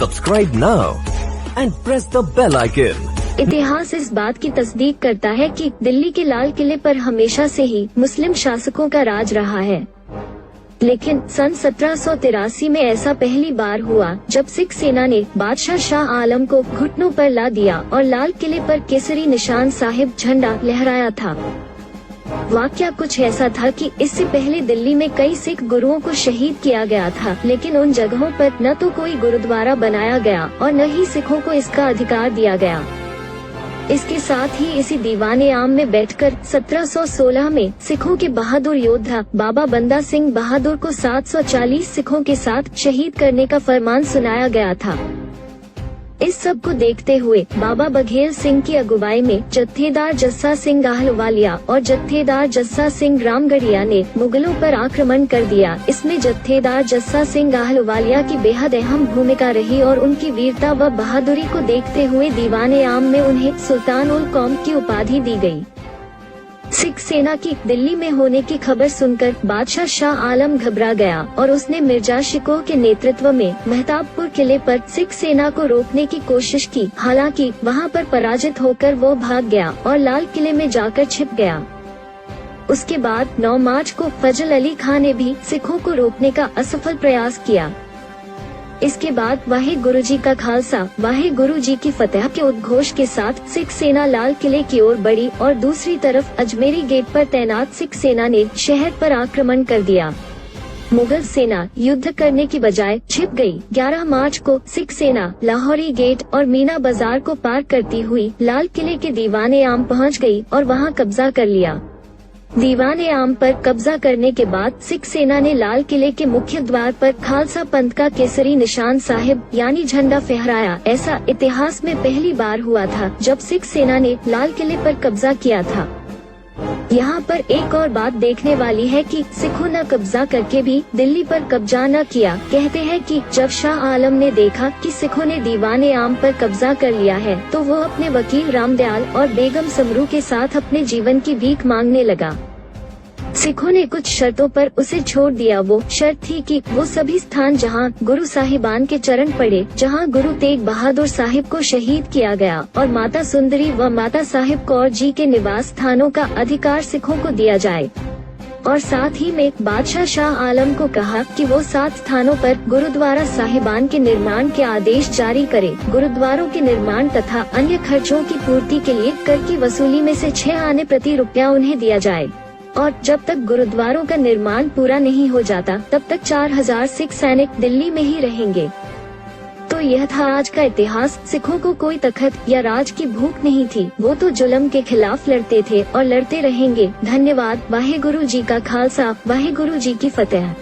Subscribe now and press the bell icon. इतिहास इस बात की तस्दीक करता है कि दिल्ली के लाल किले पर हमेशा से ही मुस्लिम शासकों का राज रहा है, लेकिन सन 1783 में ऐसा पहली बार हुआ जब सिख सेना ने बादशाह शाह आलम को घुटनों पर ला दिया और लाल किले पर केसरी निशान साहिब झंडा लहराया था। वाकया कुछ ऐसा था कि इससे पहले दिल्ली में कई सिख गुरुओं को शहीद किया गया था, लेकिन उन जगहों पर न तो कोई गुरुद्वारा बनाया गया और न ही सिखों को इसका अधिकार दिया गया। इसके साथ ही इसी दीवाने आम में बैठकर 1716 में सिखों के बहादुर योद्धा बाबा बंदा सिंह बहादुर को 740 सिखों के साथ शहीद करने का फरमान सुनाया गया था। इस सब को देखते हुए बाबा बघेल सिंह की अगुवाई में जत्थेदार जस्सा सिंह आहलवालिया और जत्थेदार जस्सा सिंह रामगढ़िया ने मुगलों पर आक्रमण कर दिया। इसमें जत्थेदार जस्सा सिंह आहलवालिया की बेहद अहम भूमिका रही और उनकी वीरता व बहादुरी को देखते हुए दीवाने आम में उन्हें सुल्तान उल कौम की उपाधि दी गई। सिख सेना की दिल्ली में होने की खबर सुनकर बादशाह शाह आलम घबरा गया और उसने मिर्जा शिकोह के नेतृत्व में मेहताबपुर किले पर सिख सेना को रोकने की कोशिश की। हालांकि वहां पर पराजित होकर वो भाग गया और लाल किले में जाकर छिप गया। उसके बाद 9 मार्च को फजल अली खां ने भी सिखों को रोकने का असफल प्रयास किया। इसके बाद वाहे गुरु जी का खालसा वाहे गुरु जी की फतह के उद्घोष के साथ सिख सेना लाल किले की ओर बढ़ी और दूसरी तरफ अजमेरी गेट पर तैनात सिख सेना ने शहर पर आक्रमण कर दिया। मुगल सेना युद्ध करने की बजाय छिप गई। 11 मार्च को सिख सेना लाहौरी गेट और मीना बाजार को पार करती हुई लाल किले के दीवाने आम पहुंच गई और वहां कब्जा कर लिया। दीवाने आम पर कब्जा करने के बाद सिख सेना ने लाल किले के मुख्य द्वार पर खालसा पंथ का केसरी निशान साहिब यानी झंडा फहराया। ऐसा इतिहास में पहली बार हुआ था जब सिख सेना ने लाल किले पर कब्जा किया था। यहाँ पर एक और बात देखने वाली है कि सिखों ने कब्जा करके भी दिल्ली पर कब्जा न किया। कहते हैं कि जब शाह आलम ने देखा कि सिखों ने दीवाने आम पर कब्जा कर लिया है तो वो अपने वकील रामदयाल और बेगम समरू के साथ अपने जीवन की भीख मांगने लगा। सिखों ने कुछ शर्तों पर उसे छोड़ दिया। वो शर्त थी कि वो सभी स्थान जहां गुरु साहिबान के चरण पड़े, जहां गुरु तेग बहादुर साहिब को शहीद किया गया और माता सुंदरी व माता साहिब कौर जी के निवास स्थानों का अधिकार सिखों को दिया जाए। और साथ ही में बादशाह शाह आलम को कहा कि वो 7 स्थानों पर गुरुद्वारा साहिबान के निर्माण के आदेश जारी करे। गुरुद्वारों के निर्माण तथा अन्य खर्चों की पूर्ति के लिए कर की वसूली में से 6 आने प्रति रुपया उन्हें दिया जाए और जब तक गुरुद्वारों का निर्माण पूरा नहीं हो जाता तब तक 4000 सिख सैनिक दिल्ली में ही रहेंगे। तो यह था आज का इतिहास। सिखों को कोई तखत या राज की भूख नहीं थी, वो तो जुल्म के खिलाफ लड़ते थे और लड़ते रहेंगे। धन्यवाद। वाहे गुरु जी का खालसा वाहे गुरु जी की फतेह।